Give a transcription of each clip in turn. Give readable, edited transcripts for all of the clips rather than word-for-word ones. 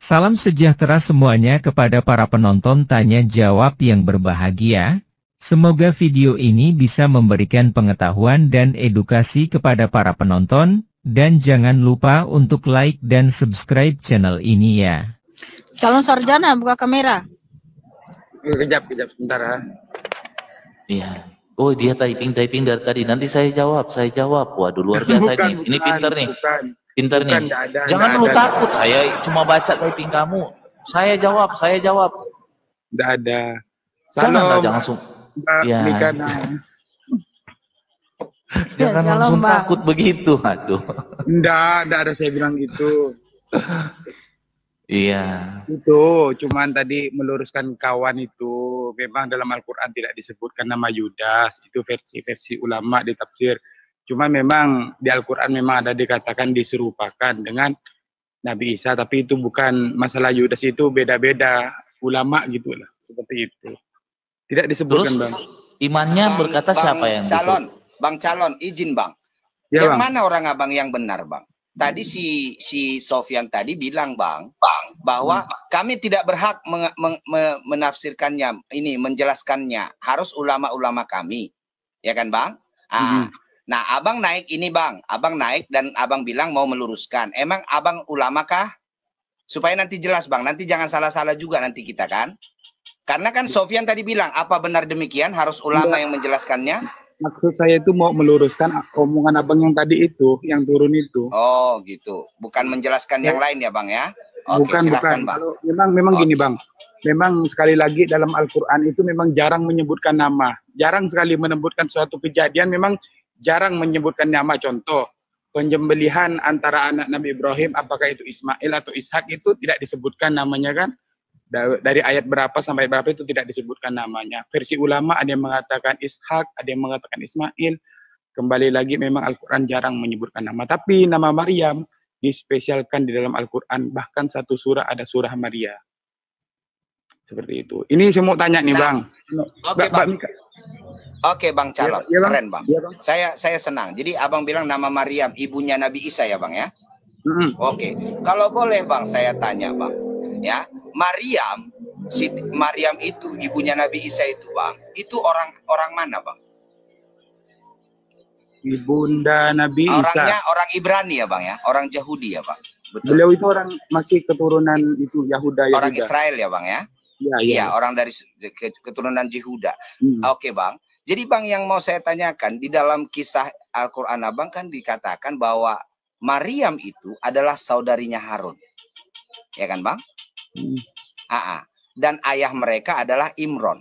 Salam sejahtera semuanya kepada para penonton tanya jawab yang berbahagia. Semoga video ini bisa memberikan pengetahuan dan edukasi kepada para penonton, dan jangan lupa untuk like dan subscribe channel ini ya. Calon sarjana buka kamera. Kejap sebentar ya. Iya. Oh, dia typing dari tadi. Nanti saya jawab. Waduh, luar biasa Bukan, nih. Ini pinter nih. Bukan, nih. Jangan lu takut. Saya cuma baca typing kamu. Saya jawab. Enggak ada. Jangan langsung. Ya. Jangan langsung takut begitu. Aduh. Enggak ada saya bilang gitu. Iya. Itu cuman tadi meluruskan kawan itu, memang dalam Al-Qur'an tidak disebutkan nama Yudas, itu versi ulama di tafsir. Cuma memang di Al-Qur'an memang ada dikatakan diserupakan dengan Nabi Isa, tapi itu bukan masalah Yudas, itu beda-beda ulama gitulah, seperti itu. Tidak disebutkan. Terus, Bang. Imannya berkata siapa yang calon? Bang calon, izin Bang. Ya, yang Bang. mana orang abang yang benar, Bang? Tadi si Sofyan tadi bilang Bang, bahwa kami tidak berhak menafsirkannya, menjelaskannya. Harus ulama-ulama kami. Ya kan, Bang? Nah, abang naik ini, Bang. Abang naik dan abang bilang mau meluruskan. Emang abang ulama kah? Supaya nanti jelas, Bang. Nanti jangan salah-salah juga nanti kita kan. Karena kan Sofyan tadi bilang, apa benar demikian? Harus ulama yang menjelaskannya? Maksud saya itu mau meluruskan omongan abang yang tadi itu, yang turun itu. Oh gitu, bukan menjelaskan yang lain ya Bang ya? Oke, bukan. Bang. Kalau memang gini Bang, memang sekali lagi dalam Al-Quran itu memang jarang menyebutkan nama. Jarang sekali menyebutkan suatu kejadian, memang jarang menyebutkan nama. Contoh, penyembelihan antara anak Nabi Ibrahim, apakah itu Ismail atau Ishak, itu tidak disebutkan namanya kan? Dari ayat berapa sampai berapa itu tidak disebutkan namanya. Versi ulama ada yang mengatakan Ishak, ada yang mengatakan Ismail. Kembali lagi memang Al-Quran jarang menyebutkan nama. Tapi nama Maryam dispesialkan di dalam Al-Quran. Bahkan satu surah ada surah Maria. Seperti itu. Ini saya mau tanya nih Bang. Oke Bang. Oke Bang Calon. Ya, Bang. Keren Bang. Ya, Bang. Saya senang. Jadi abang bilang nama Maryam, ibunya Nabi Isa ya Bang ya? Oke. Kalau boleh Bang saya tanya Bang. Ya, Maryam itu ibunya Nabi Isa itu Bang, itu orang mana Bang? Ibunda Nabi Isa. Orangnya orang Ibrani ya Bang ya, orang Yahudi ya Bang. Betul. Beliau itu orang masih keturunan itu Yahuda. Orang Israel ya Bang ya? Iya, orang dari keturunan Yehuda. Oke Bang. Jadi Bang yang mau saya tanyakan, di dalam kisah Al-Qur'an Abang kan dikatakan bahwa Maryam itu adalah saudarinya Harun. Ya kan Bang? Dan ayah mereka adalah Imron.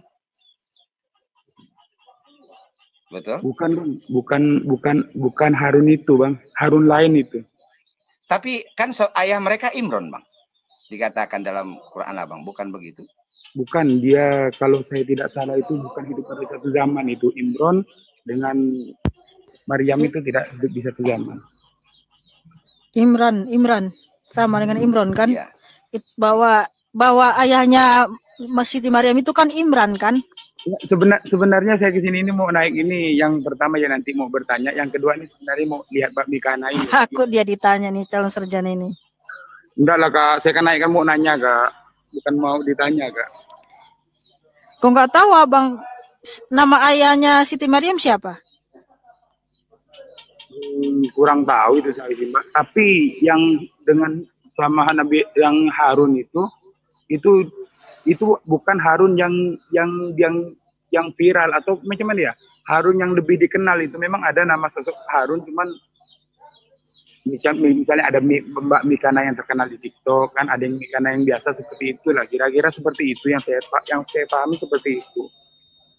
Betul? Bukan Harun itu, Bang. Harun lain itu. Tapi kan ayah mereka Imron, Bang. Dikatakan dalam Quran Abang, bukan begitu? Bukan, dia kalau saya tidak salah itu bukan hidup pada satu zaman itu. Imron dengan Maryam itu tidak hidup di satu zaman. Imran sama dengan Imron kan? Ya. Bahwa ayahnya Siti Maryam itu kan Imran kan? Sebenarnya saya kesini ini mau naik ini yang pertama ya nanti mau bertanya, yang kedua ini sebenarnya mau lihat Mbak Mikana ini. Takut dia ditanya nih calon sarjana ini. Enggak lah Kak, saya kan naik kan mau nanya Kak, bukan mau ditanya Kak. Kok nggak tahu Abang nama ayahnya Siti Maryam siapa? Kurang tahu itu saya sih Mbak. Tapi yang dengan sama Nabi yang Harun itu bukan Harun yang viral atau macam mana ya? Harun yang lebih dikenal itu memang ada nama sosok Harun, cuman misalnya ada Mbak Mikana yang terkenal di TikTok kan, ada yang Mikana yang biasa seperti itulah, kira-kira seperti itu yang saya pahami seperti itu.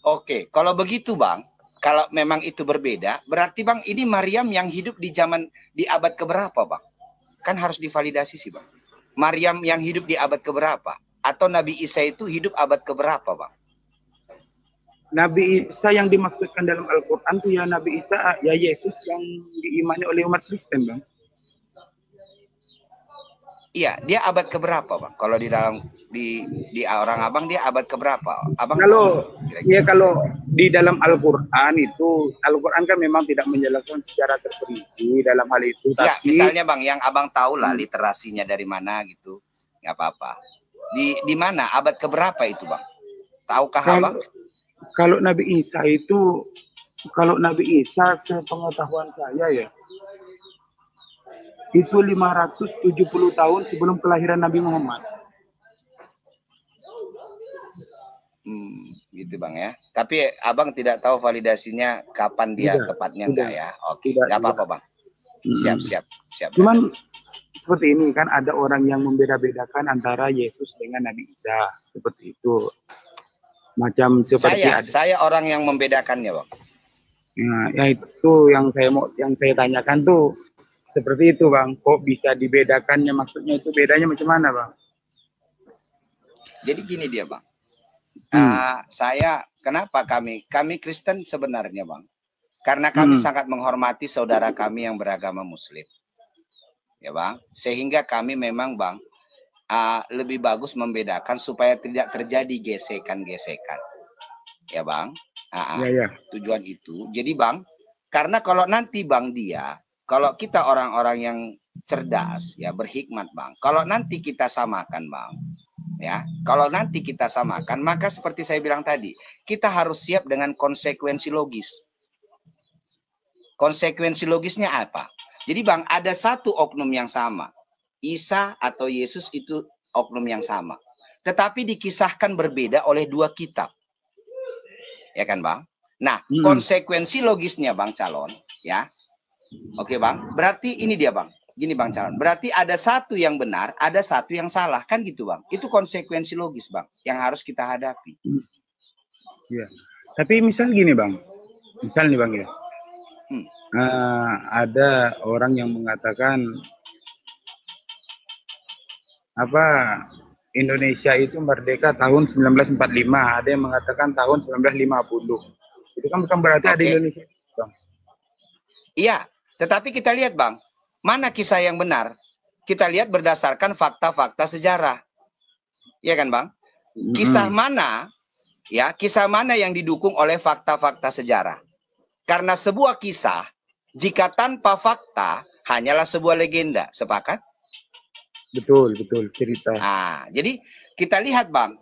Oke, kalau begitu Bang, kalau memang itu berbeda, berarti Bang ini Maryam yang hidup di abad keberapa Bang? Kan harus divalidasi sih Bang. Maryam yang hidup di abad keberapa? Atau Nabi Isa itu hidup abad keberapa Bang? Nabi Isa yang dimaksudkan dalam Al-Quran itu ya Nabi Isa, ya Yesus yang diimani oleh umat Kristen Bang. Iya, dia abad keberapa, Bang? Kalau di dalam di orang Abang dia abad keberapa? Abang kalau kalau di dalam Al-Qur'an itu, Al-Qur'an kan memang tidak menjelaskan secara terperinci dalam hal itu, ya, tapi misalnya Bang yang Abang tahu lah literasinya dari mana gitu. nggak apa-apa. Di mana? Abad keberapa itu, Bang? Tahukah Kalau, Abang? kalau Nabi Isa itu, kalau Nabi Isa sepengetahuan saya ya, itu 570 tahun sebelum kelahiran Nabi Muhammad. Gitu Bang ya. Tapi Abang tidak tahu validasinya kapan dia tepatnya enggak ya? Oke, nggak apa-apa Bang. Siap. Cuman seperti ini kan ada orang yang membeda-bedakan antara Yesus dengan Nabi Isa seperti itu. Macam seperti saya orang yang membedakannya, Bang. Nah, ya itu yang saya tanyakan tuh seperti itu, Bang. Kok bisa dibedakannya? Maksudnya itu bedanya macam mana, Bang? Jadi gini dia, Bang. Kenapa kami Kristen sebenarnya, Bang? Karena kami sangat menghormati saudara kami yang beragama Muslim. Ya, Bang. Sehingga kami memang, Bang, lebih bagus membedakan supaya tidak terjadi gesekan-gesekan. Ya, Bang. Tujuan itu. Jadi, Bang, karena kalau nanti, Bang, kalau kita orang-orang yang cerdas, ya, berhikmat, Bang. Kalau nanti kita samakan, Bang, ya, kalau nanti kita samakan, maka seperti saya bilang tadi, kita harus siap dengan konsekuensi logis. Konsekuensi logisnya apa? Jadi, Bang, ada satu oknum yang sama. Isa atau Yesus itu oknum yang sama. Tetapi dikisahkan berbeda oleh dua kitab. Ya kan, Bang? Nah, konsekuensi logisnya, Bang Calon, ya. Oke, Bang. Berarti ini dia, Bang. Gini, Bang Calon. Berarti ada satu yang benar, ada satu yang salah. Kan gitu, Bang. Itu konsekuensi logis, Bang, yang harus kita hadapi. Ya. Tapi misal gini, Bang. Misal nih, Bang, ya. Ada orang yang mengatakan Indonesia itu merdeka tahun 1945, ada yang mengatakan tahun 1950. Itu kan bukan berarti ada Indonesia, Bang. Iya, tetapi kita lihat, Bang, mana kisah yang benar? Kita lihat berdasarkan fakta-fakta sejarah. Iya kan, Bang? Kisah mana, ya, kisah mana yang didukung oleh fakta-fakta sejarah? Karena sebuah kisah, jika tanpa fakta, hanyalah sebuah legenda. Sepakat? Betul, cerita. Jadi kita lihat, Bang.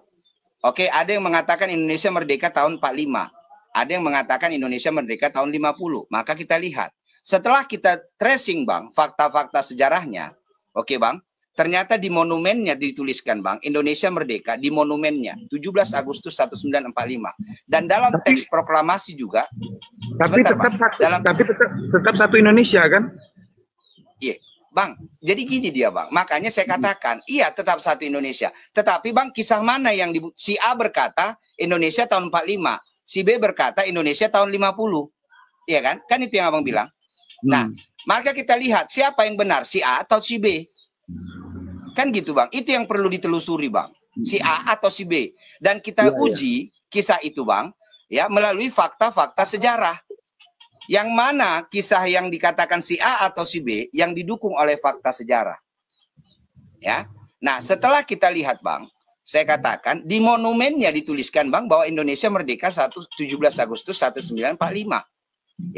Oke, ada yang mengatakan Indonesia merdeka tahun 45. Ada yang mengatakan Indonesia merdeka tahun 50. Maka kita lihat. Setelah kita tracing, Bang, fakta-fakta sejarahnya. Oke, Bang. Ternyata di monumennya dituliskan, Bang, Indonesia merdeka di monumennya 17 Agustus 1945. Dan dalam teks proklamasi juga. Tapi tetap satu Indonesia, kan? Iya. Bang, jadi gini dia, Bang. Makanya saya katakan, iya tetap satu Indonesia. Tetapi, Bang, kisah mana yang si A berkata Indonesia tahun 45, si B berkata Indonesia tahun 50. Iya kan? Kan itu yang Abang bilang. Nah, maka kita lihat siapa yang benar, si A atau si B. Kan gitu, Bang. Itu yang perlu ditelusuri, Bang. Si A atau si B. Dan kita uji kisah itu, Bang, ya, melalui fakta-fakta sejarah. Yang mana kisah yang dikatakan si A atau si B yang didukung oleh fakta sejarah. Ya. Nah, setelah kita lihat, Bang, saya katakan di monumennya dituliskan, Bang, bahwa Indonesia merdeka 17 Agustus 1945.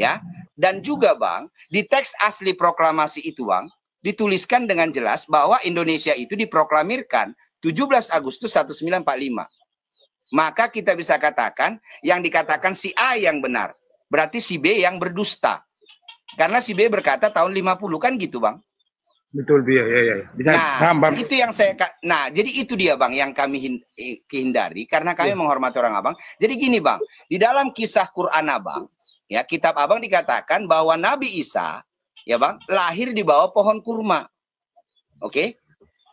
Ya. Dan juga, Bang, di teks asli proklamasi itu, Bang, dituliskan dengan jelas bahwa Indonesia itu diproklamirkan 17 Agustus 1945. Maka kita bisa katakan yang dikatakan si A yang benar. Berarti si B yang berdusta. Karena si B berkata tahun 50, kan gitu, Bang? Betul, ya. Itu yang jadi itu dia, Bang, yang kami hindari karena kami menghormati orang Abang. Jadi gini, Bang, di dalam kisah Quran Abang, ya, kitab Abang dikatakan bahwa Nabi Isa, ya, Bang, lahir di bawah pohon kurma. Oke?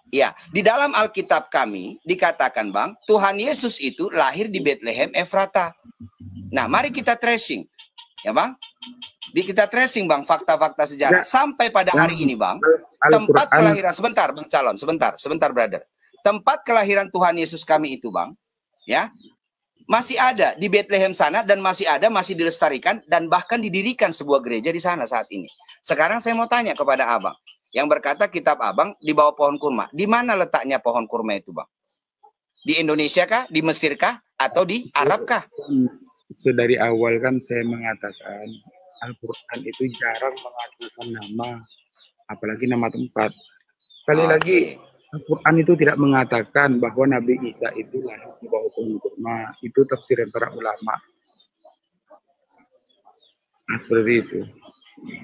Ya, di dalam Alkitab kami dikatakan, Bang, Tuhan Yesus itu lahir di Bethlehem Efrata. Nah, mari kita tracing. Ya, Bang, kita tracing, Bang, fakta-fakta sejarah sampai pada hari ini, Bang. Tempat kelahiran, sebentar, Bang Calon, sebentar, brother. Tempat kelahiran Tuhan Yesus kami itu, Bang, ya, masih ada di Bethlehem sana dan masih dilestarikan dan bahkan didirikan sebuah gereja di sana saat ini. Sekarang saya mau tanya kepada Abang yang berkata kitab Abang di bawah pohon kurma. Di mana letaknya pohon kurma itu, Bang? Di Indonesia kah? Di Mesir kah? Atau di Arab kah? Dari awal kan saya mengatakan Al-Quran itu jarang mengatakan nama, apalagi nama tempat. Sekali lagi Al-Quran itu tidak mengatakan bahwa Nabi Isa itu lahir di bawah pohon kurma. Itu tafsiran para ulama. Nah, seperti itu.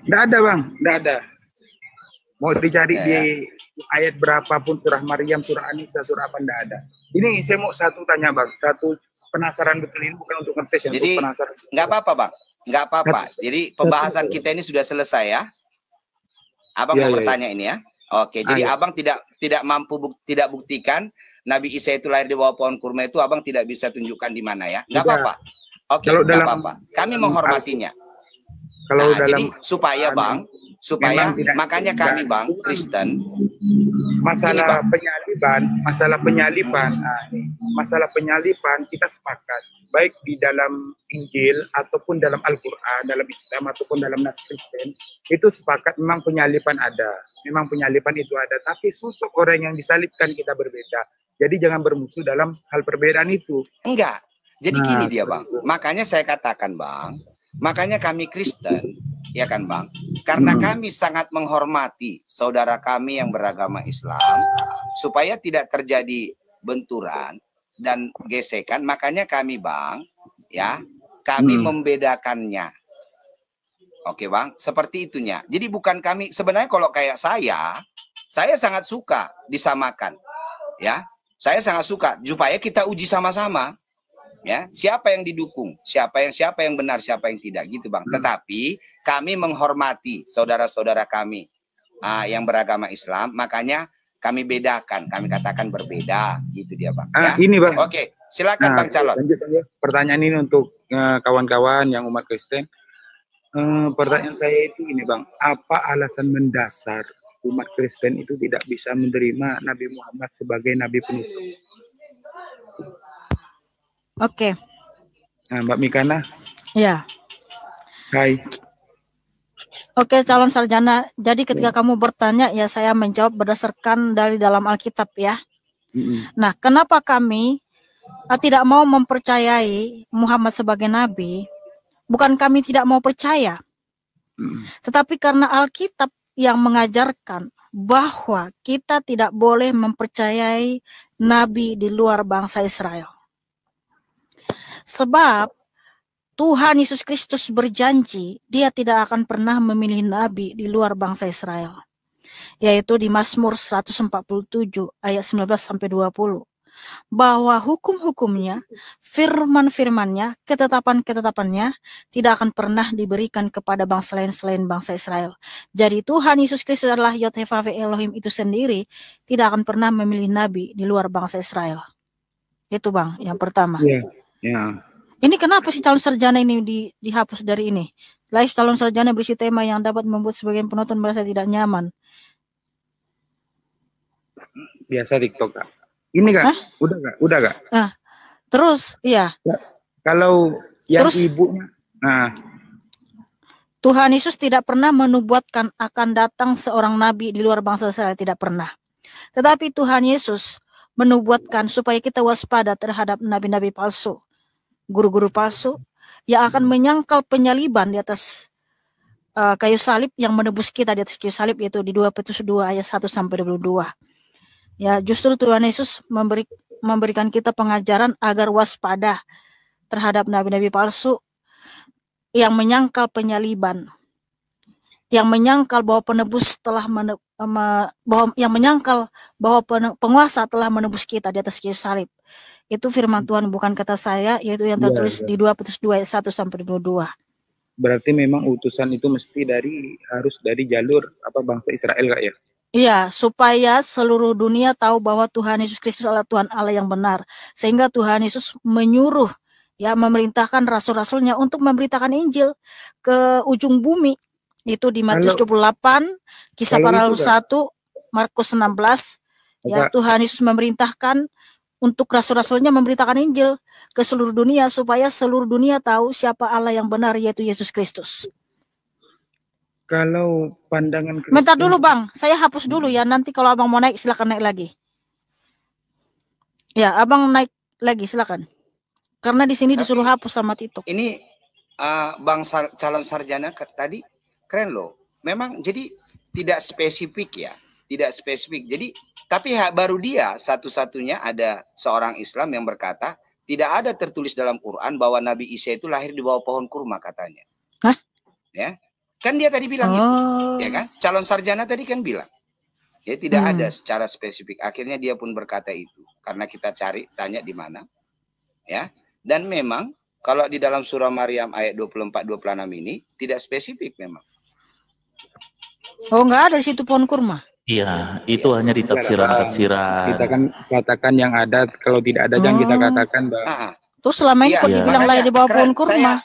Tidak ada bang, tidak ada. Mau dicari di ayat berapapun, surah Maryam, surah An-Nisa, surah apa, tidak ada. Ini saya mau satu tanya bang, satu penasaran betul, ini bukan untuk ngetes ya. Jadi penasaran. Nggak apa-apa bang, nggak apa-apa. Jadi pembahasan kita ini sudah selesai ya. Abang mau bertanya ini ya. Oke, jadi abang tidak mampu tidak buktikan Nabi Isa itu lahir di bawah pohon kurma itu, abang tidak bisa tunjukkan di mana ya. Nggak apa-apa. Oke, nggak apa-apa. Kami menghormatinya. Kalau Nah, dalam jadi supaya bang, makanya kami bang Kristen, masalah penyaliban kita sepakat, baik di dalam Injil ataupun dalam Al-Quran, dalam Islam ataupun dalam nas Kristen, itu sepakat memang penyaliban ada, memang penyaliban itu ada, tapi sosok orang yang disalibkan kita berbeda. Jadi jangan bermusuh dalam hal perbedaan itu. Enggak. Jadi gini dia bang, makanya saya katakan bang, makanya kami Kristen, ya kan bang, karena kami sangat menghormati saudara kami yang beragama Islam, supaya tidak terjadi benturan dan gesekan, makanya kami bang, ya, kami membedakannya. Oke bang, seperti itunya. Jadi bukan kami, sebenarnya kalau kayak saya sangat suka disamakan, ya, saya sangat suka supaya kita uji sama-sama. Ya, siapa yang didukung, siapa yang benar, siapa yang tidak, gitu bang. Tetapi kami menghormati saudara-saudara kami yang beragama Islam, makanya kami bedakan, kami katakan berbeda, gitu dia bang. Ya? Ini bang. Oke, silakan bang calon. Lanjut. Pertanyaan ini untuk kawan-kawan yang umat Kristen. Pertanyaan saya itu ini bang, apa alasan mendasar umat Kristen itu tidak bisa menerima Nabi Muhammad sebagai Nabi penutup? Oke. Nah, Mbak Mikana. Ya. Hai. Oke, calon sarjana. Jadi ketika kamu bertanya, ya saya menjawab berdasarkan dari dalam Alkitab ya. Nah, kenapa kami tidak mau mempercayai Muhammad sebagai nabi? Bukan kami tidak mau percaya, tetapi karena Alkitab yang mengajarkan bahwa kita tidak boleh mempercayai nabi di luar bangsa Israel. Sebab Tuhan Yesus Kristus berjanji dia tidak akan pernah memilih nabi di luar bangsa Israel. Yaitu di Mazmur 147 ayat 19-20. Bahwa hukum-hukumnya, firman-firmannya, ketetapan-ketetapannya tidak akan pernah diberikan kepada bangsa lain selain bangsa Israel. Jadi Tuhan Yesus Kristus adalah Yod-Heh-Vah-Veh Elohim itu sendiri tidak akan pernah memilih nabi di luar bangsa Israel. Itu bang, yang pertama. Ya. Ini kenapa sih calon sarjana ini dihapus dari ini? Live calon sarjana berisi tema yang dapat membuat sebagian penonton merasa tidak nyaman. Biasa TikTok kak. Ini kak, udah kak. Terus, iya. Kalau yang ibunya, Tuhan Yesus tidak pernah menubuatkan akan datang seorang nabi di luar bangsa Israel, tidak pernah. Tetapi Tuhan Yesus menubuatkan supaya kita waspada terhadap nabi-nabi palsu, guru-guru palsu yang akan menyangkal penyaliban di atas kayu salib, yang menebus kita di atas kayu salib, yaitu di 2 Petrus 2 ayat 1-22. Ya, justru Tuhan Yesus memberikan kita pengajaran agar waspada terhadap nabi-nabi palsu yang menyangkal penyaliban, yang menyangkal bahwa penebus telah penguasa telah menebus kita di atas kayu salib. Itu firman Tuhan, bukan kata saya, yaitu yang tertulis di 2 Petrus 2 ayat 1-22. Berarti memang utusan itu mesti harus dari jalur bangsa Israel kak ya? Iya, supaya seluruh dunia tahu bahwa Tuhan Yesus Kristus adalah Tuhan Allah yang benar. Sehingga Tuhan Yesus menyuruh, ya, memerintahkan rasul-rasulnya untuk memberitakan Injil ke ujung bumi. Itu di Matius 28, Kisah Para Rasul 1, Markus 16. Ya, Tuhan Yesus memerintahkan untuk rasul-rasulnya memberitakan Injil ke seluruh dunia supaya seluruh dunia tahu siapa Allah yang benar, yaitu Yesus Kristus. Kalau pandangan Kristen... Bentar dulu bang, saya hapus dulu ya. Nanti kalau abang mau naik silakan naik lagi. Ya, abang naik lagi silakan. Karena di sini disuruh hapus sama Tito. Ini bang calon sarjana tadi keren loh. Memang jadi tidak spesifik ya, tidak spesifik. Jadi Tapi baru dia satu-satunya ada seorang Islam yang berkata tidak ada tertulis dalam Quran bahwa Nabi Isa itu lahir di bawah pohon kurma katanya. Hah? Ya, kan dia tadi bilang itu, ya kan? Calon sarjana tadi kan bilang, ya tidak ada secara spesifik. Akhirnya dia pun berkata itu karena kita tanya di mana, ya. Dan memang kalau di dalam surah Maryam ayat 24-26 ini tidak spesifik memang. Oh, nggak ada di situ pohon kurma. Iya, itu hanya di tafsiran-tafsiran. Kita kan katakan yang ada, kalau tidak ada jangan kita katakan, Bang. Terus selama ini kok dibilang lahir di bawah pohon kurma?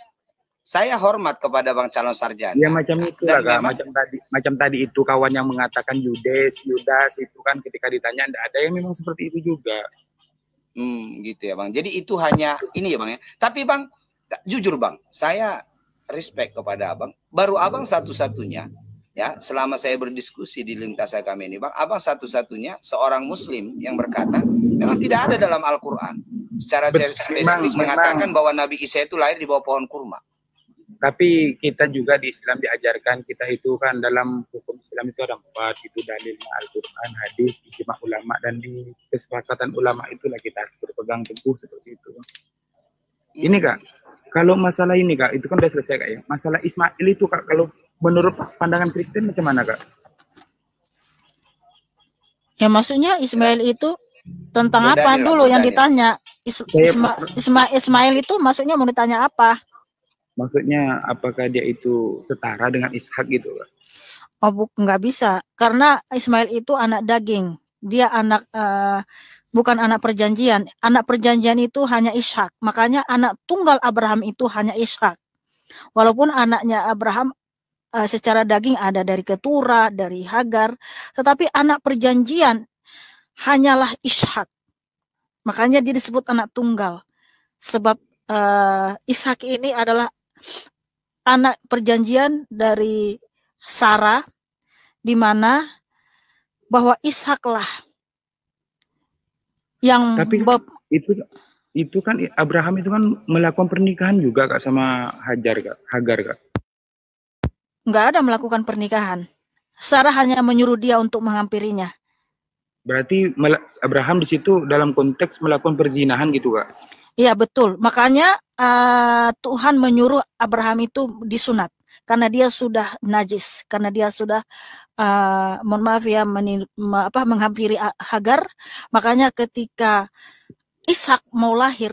Saya hormat kepada Bang calon sarjana. Ya macam itu lah, macam tadi itu kawan yang mengatakan Yudas itu kan ketika ditanya ada yang memang seperti itu juga. Gitu ya Bang. Jadi itu hanya ini ya Bang ya. Tapi Bang, jujur Bang, saya respect kepada Abang. Baru Abang satu-satunya ya, selama saya berdiskusi di lintas agama ini Bang, Abang satu-satunya seorang muslim yang berkata memang tidak ada dalam Al-Quran secara spesifik mengatakan bahwa Nabi Isa itu lahir di bawah pohon kurma. Tapi kita juga di Islam diajarkan, kita itu kan dalam hukum Islam itu ada 4, itu dalilnya Al-Quran, hadis, ijma ulama, dan di kesepakatan ulama itulah kita harus berpegang teguh seperti itu. Ini Kak, kalau masalah ini Kak, itu kan sudah selesai Kak ya. Masalah Ismail itu Kak, kalau menurut pandangan Kristen macam mana Kak? Ya maksudnya Ismail itu tentang apa dulu yang ditanya? Ismail itu maksudnya mau ditanya apa? Maksudnya apakah dia itu setara dengan Ishak gitu Kak? Oh, nggak bisa. Karena Ismail itu anak daging. Dia anak bukan anak perjanjian. Anak perjanjian itu hanya Ishak. Makanya anak tunggal Abraham itu hanya Ishak. Walaupun anaknya Abraham secara daging ada dari Ketura, dari Hagar, tetapi anak perjanjian hanyalah Ishak. Makanya dia disebut anak tunggal. Sebab Ishak ini adalah anak perjanjian dari Sarah, di mana bahwa Ishaklah yang itu kan Abraham itu kan melakukan pernikahan juga Kak sama Hagar Kak. Nggak ada melakukan pernikahan. Sarah hanya menyuruh dia untuk menghampirinya. Berarti Abraham di situ dalam konteks melakukan perzinahan gitu Kak? Iya betul. Makanya Tuhan menyuruh Abraham itu disunat karena dia sudah najis, karena dia sudah mohon maaf ya menghampiri Hagar. Makanya ketika Ishak mau lahir,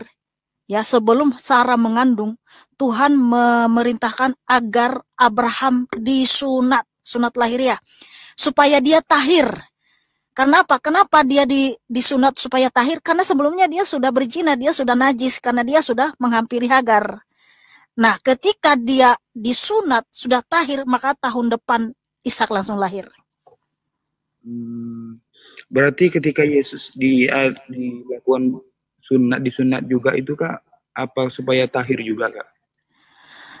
ya sebelum Sarah mengandung, Tuhan memerintahkan agar Abraham disunat, sunat lahiriah, supaya dia tahir. Kenapa? Kenapa dia disunat supaya tahir? Karena sebelumnya dia sudah berzina, dia sudah najis, karena dia sudah menghampiri Hagar. Nah, ketika dia disunat, sudah tahir, maka tahun depan Ishak langsung lahir. Berarti ketika Yesus dilakukan disunat juga itu Kak, apa supaya tahir juga Kak?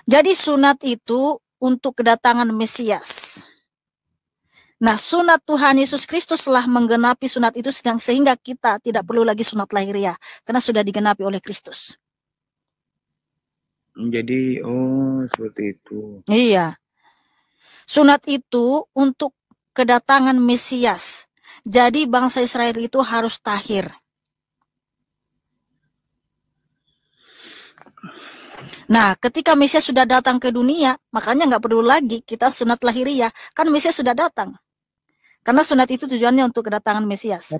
Jadi sunat itu untuk kedatangan Mesias. Nah, sunat Tuhan Yesus Kristus telah menggenapi sunat itu sehingga kita tidak perlu lagi sunat lahiriah karena sudah digenapi oleh Kristus. Jadi, seperti itu. Iya. Sunat itu untuk kedatangan Mesias. Jadi bangsa Israel itu harus tahir. Nah, ketika Mesias sudah datang ke dunia, makanya nggak perlu lagi kita sunat lahiriah, kan Mesias sudah datang. Karena sunat itu tujuannya untuk kedatangan Mesias.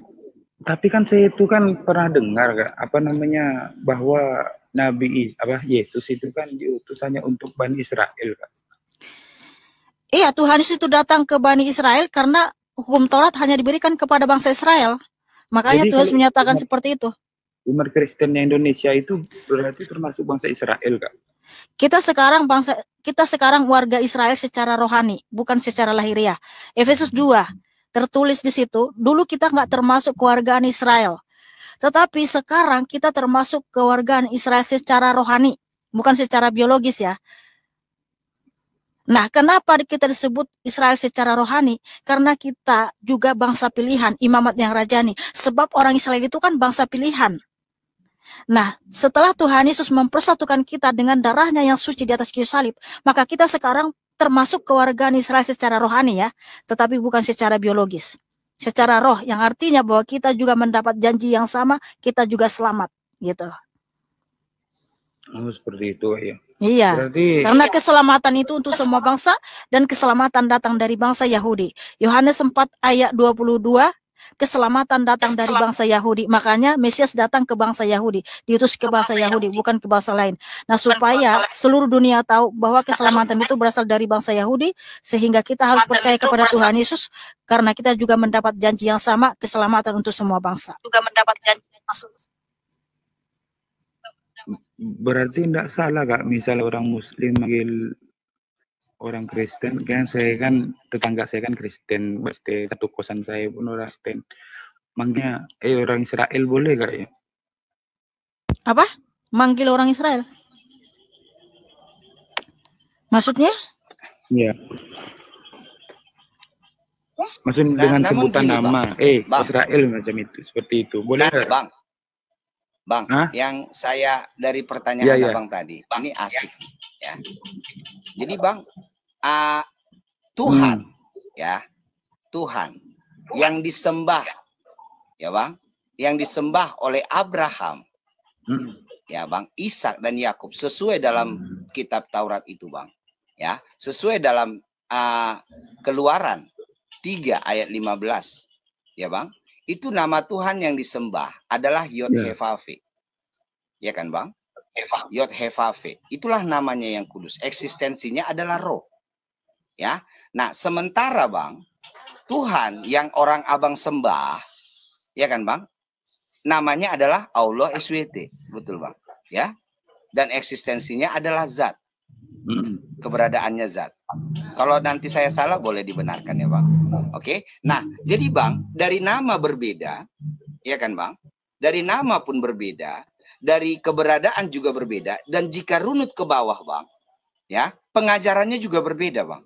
Tapi kan saya itu kan pernah dengar Kak, bahwa Yesus itu kan diutus hanya untuk Bani Israel Kak. Iya, Tuhan Yesus itu datang ke Bani Israel karena hukum Taurat hanya diberikan kepada bangsa Israel. Makanya Tuhan menyatakan seperti itu. Umat Kristen yang Indonesia itu berarti termasuk bangsa Israel Kak. Kita sekarang warga Israel secara rohani, bukan secara lahiriah. Efesus 2 tertulis di situ, dulu kita nggak termasuk kewargaan Israel. Tetapi sekarang kita termasuk kewargaan Israel secara rohani, bukan secara biologis ya. Nah, kenapa kita disebut Israel secara rohani? Karena kita juga bangsa pilihan, imamat yang rajani. Sebab orang Israel itu kan bangsa pilihan. Nah, setelah Tuhan Yesus mempersatukan kita dengan darahnya yang suci di atas kayu salib, maka kita sekarang termasuk kewargaan Israel secara rohani ya, tetapi bukan secara biologis. secara roh, yang artinya bahwa kita juga mendapat janji yang sama, kita juga selamat, gitu. Oh, seperti itu ya. Iya, Berarti karena keselamatan itu untuk semua bangsa dan keselamatan datang dari bangsa Yahudi. Yohanes 4 ayat 22, keselamatan datang dari bangsa Yahudi. Makanya Mesias datang ke bangsa Yahudi, diutus ke bangsa Yahudi, bukan ke bangsa lain. Nah, supaya seluruh dunia tahu bahwa keselamatan itu berasal dari bangsa Yahudi, sehingga kita harus percaya kepada Tuhan Yesus, karena kita juga mendapat janji yang sama, keselamatan untuk semua bangsa. Juga mendapat janji yang sama. berarti tidak salah Kak, misal orang Muslim manggil orang Kristen, kan saya kan tetangga saya kan Kristen, pasti satu kosan saya pun orang Kristen. Manggilnya orang Israel boleh Kak ya? Apa? Manggil orang Israel? Maksudnya? Iya. Maksudnya dengan sebutan gini, nama, Bang. Israel macam itu, seperti itu. Boleh nggak? Bang, Hah? yang saya dari pertanyaan Iya. Abang tadi, ini asik ya. Jadi Bang, Tuhan ya, Tuhan yang disembah ya Bang, yang disembah oleh Abraham ya Bang, Ishak dan Yakub sesuai dalam kitab Taurat itu Bang ya, sesuai dalam Keluaran 3 ayat 15 ya Bang, itu nama Tuhan yang disembah adalah Yod-Heh-Vaveh. Ya kan Bang? Yod-Heh-Vaveh. Itulah namanya yang kudus. Eksistensinya adalah roh. Ya. Nah, sementara Bang, Tuhan yang orang Abang sembah, ya kan Bang? Namanya adalah Allah SWT. Betul Bang? Ya. Dan eksistensinya adalah zat. Keberadaannya zat. Kalau nanti saya salah boleh dibenarkan ya Bang. Oke. Nah, jadi Bang, dari nama berbeda, ya kan Bang? Dari nama pun berbeda, dari keberadaan juga berbeda, dan jika runut ke bawah Bang, ya, pengajarannya juga berbeda Bang.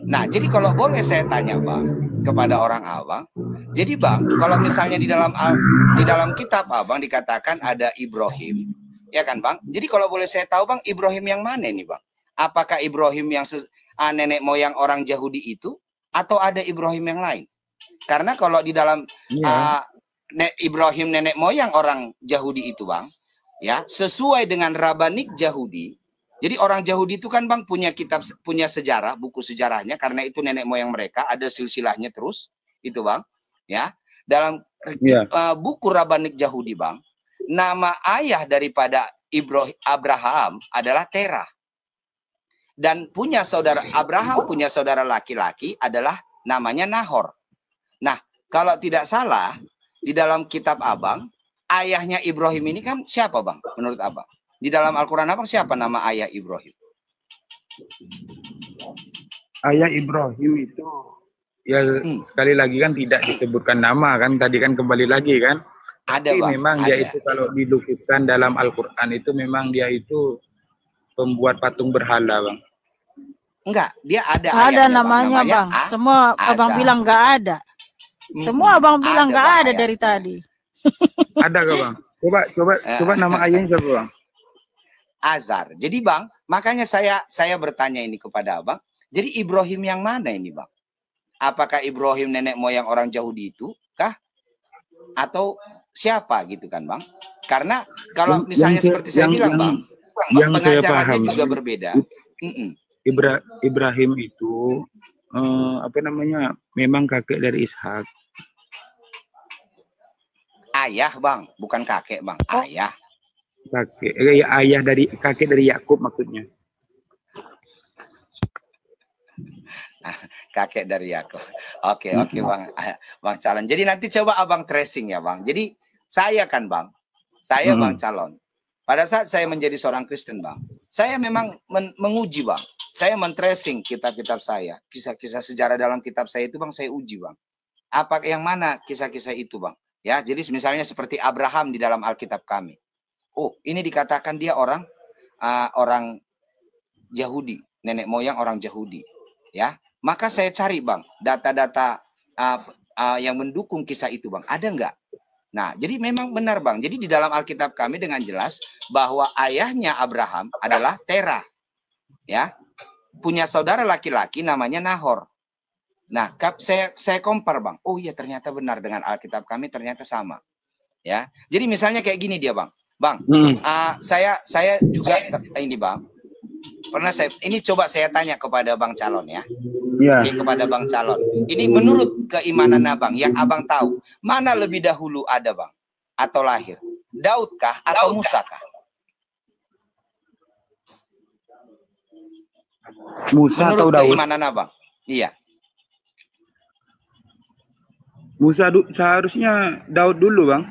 Nah, jadi kalau boleh saya tanya Bang kepada orang Abang, jadi Bang, kalau misalnya di dalam kitab Abang dikatakan ada Ibrahim, ya kan Bang? Jadi kalau boleh saya tahu Bang, Ibrahim yang mana ini Bang? Apakah Ibrahim yang nenek moyang orang Yahudi itu, atau ada Ibrahim yang lain? Karena kalau di dalam Ibrahim nenek moyang orang Yahudi itu Bang, ya, sesuai dengan Rabanik Yahudi. Jadi orang Yahudi itu kan Bang punya kitab, punya sejarah, buku sejarahnya, karena itu nenek moyang mereka, ada silsilahnya terus, itu Bang, ya. Dalam buku Rabanik Yahudi Bang, nama ayah daripada Abraham adalah Terah. Dan punya saudara Abraham punya saudara laki-laki adalah namanya Nahor. Nah, kalau tidak salah di dalam kitab Abang, ayahnya Ibrahim ini kan siapa Bang menurut Abang? Di dalam Al-Quran Abang siapa nama ayah Ibrahim? Ayah Ibrahim itu ya sekali lagi kan tidak disebutkan nama kan, tadi kan kembali lagi kan. Ada Tapi Bang. memang ada. Dia itu kalau dilukiskan dalam Al-Quran itu memang dia itu pembuat patung berhala Bang. Enggak, dia ada. Ada namanya Bang. Semua Abang bilang nggak ada. Semua Abang bilang nggak ada dari tadi. Ada gak Bang? Coba nama ayahnya siapa Bang? Azar. Jadi Bang, makanya saya bertanya ini kepada Abang. Jadi Ibrahim yang mana ini Bang? Apakah Ibrahim nenek moyang orang Yahudi itu kah? Atau siapa gitu kan Bang? Karena kalau misalnya seperti saya bilang Bang, yang saya paham juga berbeda. Ibrahim itu apa namanya? Memang kakek dari Ishak. Ayah Bang, bukan kakek Bang, ayah. Kakek, kakek dari Yakub maksudnya. Kakek dari Yakub. Oke Bang, Bang Calon. Jadi nanti coba Abang tracing ya Bang. Jadi saya kan Bang, saya Bang Calon. Pada saat saya menjadi seorang Kristen Bang, saya memang menguji Bang. Saya men-tracing kitab-kitab saya, kisah-kisah sejarah dalam kitab saya itu Bang, saya uji Bang. Apa yang mana kisah-kisah itu Bang? Ya, jadi misalnya seperti Abraham di dalam Alkitab kami. Oh, ini dikatakan dia orang Yahudi, nenek moyang orang Yahudi. Ya, maka saya cari Bang, data-data yang mendukung kisah itu Bang. Ada nggak? Nah, jadi memang benar Bang. Jadi di dalam Alkitab kami dengan jelas bahwa ayahnya Abraham adalah Terah. Ya, punya saudara laki-laki namanya Nahor. Nah, saya compare Bang. Oh iya ternyata benar dengan Alkitab kami ternyata sama. Ya. Jadi misalnya kayak gini dia Bang. Bang, saya juga ini Bang. Pernah ini coba saya tanya kepada Bang Calon ya. Iya. Kepada Bang Calon. Ini menurut keimanan Abang yang Abang tahu, mana lebih dahulu ada Bang atau lahir? Daud kah atau Musa kah? Musa menurut atau Daud? Keimanan Abang. Iya. Musa seharusnya Daud dulu, Bang.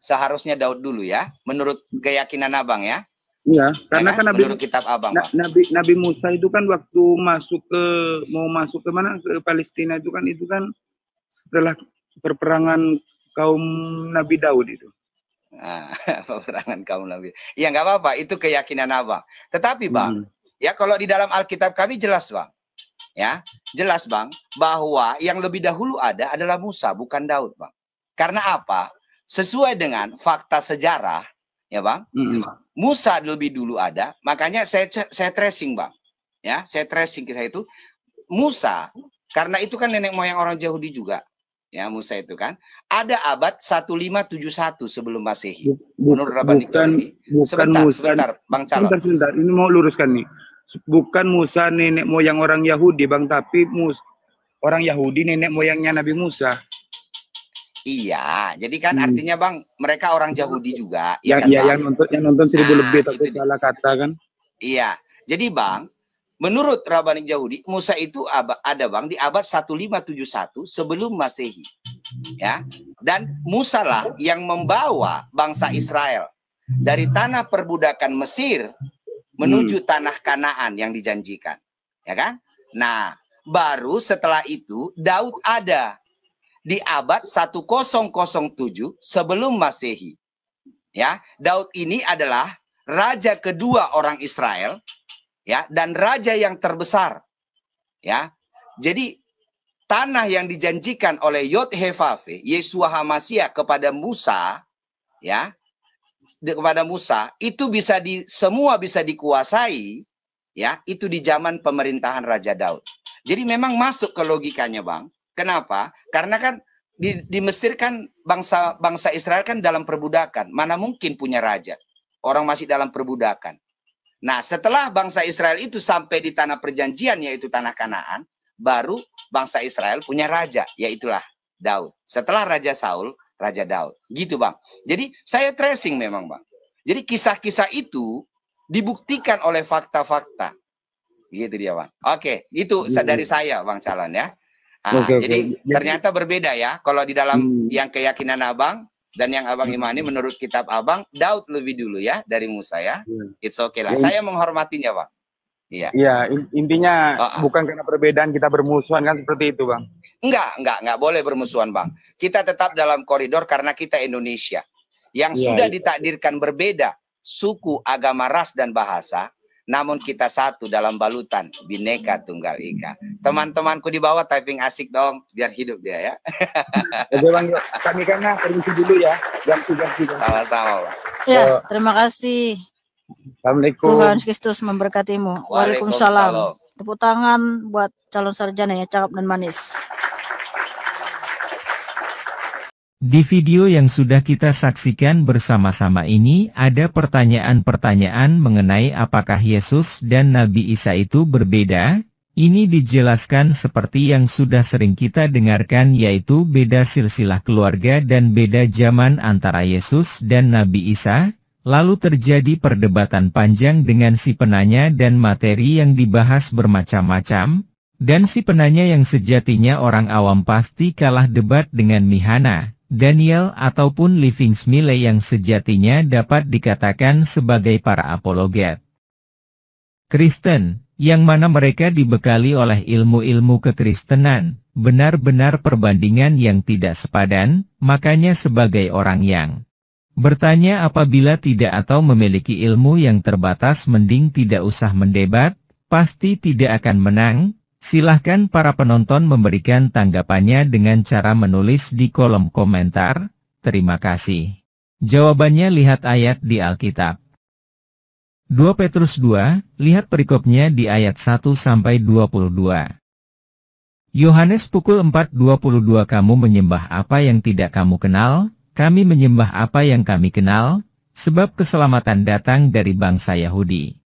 Seharusnya Daud dulu ya, menurut keyakinan Abang ya. Iya, karena kan menurut kitab Abang, Bang. Nabi Musa itu kan waktu mau masuk ke mana, ke Palestina itu kan setelah perperangan kaum Nabi Daud itu. Peperangan kaum Nabi. Ya nggak apa-apa, itu keyakinan Abang. Tetapi Bang, ya kalau di dalam Alkitab kami jelas Bang, ya jelas Bang, bahwa yang lebih dahulu ada adalah Musa, bukan Daud Bang. Karena apa? Sesuai dengan fakta sejarah, ya Bang. Musa lebih dulu ada, makanya saya tracing Bang. Ya, saya tracing kisah itu. Musa, karena itu kan nenek moyang orang Yahudi juga. Ya, Musa itu kan ada abad 1571 sebelum Masehi. Menurut Rabbani Yahudi. Sebentar, Bang Calon. Sebentar, ini mau luruskan nih. Bukan Musa nenek moyang orang Yahudi, Bang, tapi orang Yahudi nenek moyangnya Nabi Musa. Iya, jadi kan artinya Bang, mereka orang Yahudi juga. Ya, kan, iya, yang nonton 1000 lebih, tapi salah kata kan. Iya, jadi Bang, menurut Rabbani Yahudi, Musa itu ada Bang di abad 1571 sebelum Masehi. Ya, dan Musa lah yang membawa bangsa Israel dari tanah perbudakan Mesir menuju tanah Kanaan yang dijanjikan. Ya kan? Nah, baru setelah itu Daud ada di abad 1007 sebelum Masehi. Ya, Daud ini adalah raja kedua orang Israel, ya, dan raja yang terbesar. Ya. Jadi tanah yang dijanjikan oleh Yod-Heh-Vaveh, Yeshua HaMashiach kepada Musa, ya, kepada Musa itu semua bisa dikuasai, ya, itu di zaman pemerintahan Raja Daud. Jadi memang masuk ke logikanya, Bang. Kenapa? Karena kan di Mesir kan bangsa Israel kan dalam perbudakan. Mana mungkin punya raja? Orang masih dalam perbudakan. Nah, setelah bangsa Israel itu sampai di tanah perjanjian, yaitu tanah Kanaan, baru bangsa Israel punya raja, yaitulah Daud. Setelah Raja Saul, Raja Daud. Gitu, Bang. Jadi saya tracing memang, Bang. Jadi kisah-kisah itu dibuktikan oleh fakta-fakta. Gitu dia, Bang. Oke, itu dari saya, Bang Calon ya. Jadi ternyata berbeda ya. Kalau di dalam yang keyakinan Abang dan yang Abang imani menurut kitab Abang, Daud lebih dulu ya dari Musa ya. It's okay lah. Saya menghormatinya, Bang. Iya. Iya, intinya bukan karena perbedaan kita bermusuhan kan, seperti itu, Bang. Enggak boleh bermusuhan, Bang. Kita tetap dalam koridor karena kita Indonesia. Yang sudah ditakdirkan berbeda suku, agama, ras dan bahasa. Namun kita satu dalam balutan Bhinneka Tunggal Ika. Teman-temanku di bawah typing asik dong, biar hidup dia ya. Oke Bang, kami karena permisi dulu ya. Ganti. Sama-sama. Ya, terima kasih. Assalamualaikum. Tuhan Kristus memberkatimu. Waalaikumsalam. Tepuk tangan buat calon sarjana ya, cakep dan manis. Di video yang sudah kita saksikan bersama-sama ini ada pertanyaan-pertanyaan mengenai apakah Yesus dan Nabi Isa itu berbeda. Ini dijelaskan seperti yang sudah sering kita dengarkan, yaitu beda silsilah keluarga dan beda zaman antara Yesus dan Nabi Isa. Lalu terjadi perdebatan panjang dengan si penanya dan materi yang dibahas bermacam-macam. Dan si penanya yang sejatinya orang awam pasti kalah debat dengan Mihana, Daniel ataupun Living Smile yang sejatinya dapat dikatakan sebagai para apologet Kristen, yang mana mereka dibekali oleh ilmu-ilmu kekristenan, benar-benar perbandingan yang tidak sepadan. Makanya sebagai orang yang bertanya apabila tidak atau memiliki ilmu yang terbatas, mending tidak usah mendebat, pasti tidak akan menang. Silahkan para penonton memberikan tanggapannya dengan cara menulis di kolom komentar. Terima kasih. Jawabannya lihat ayat di Alkitab. 2 Petrus 2, lihat perikopnya di ayat 1-22. Yohanes pukul 4:22 Kamu menyembah apa yang tidak kamu kenal, kami menyembah apa yang kami kenal, sebab keselamatan datang dari bangsa Yahudi.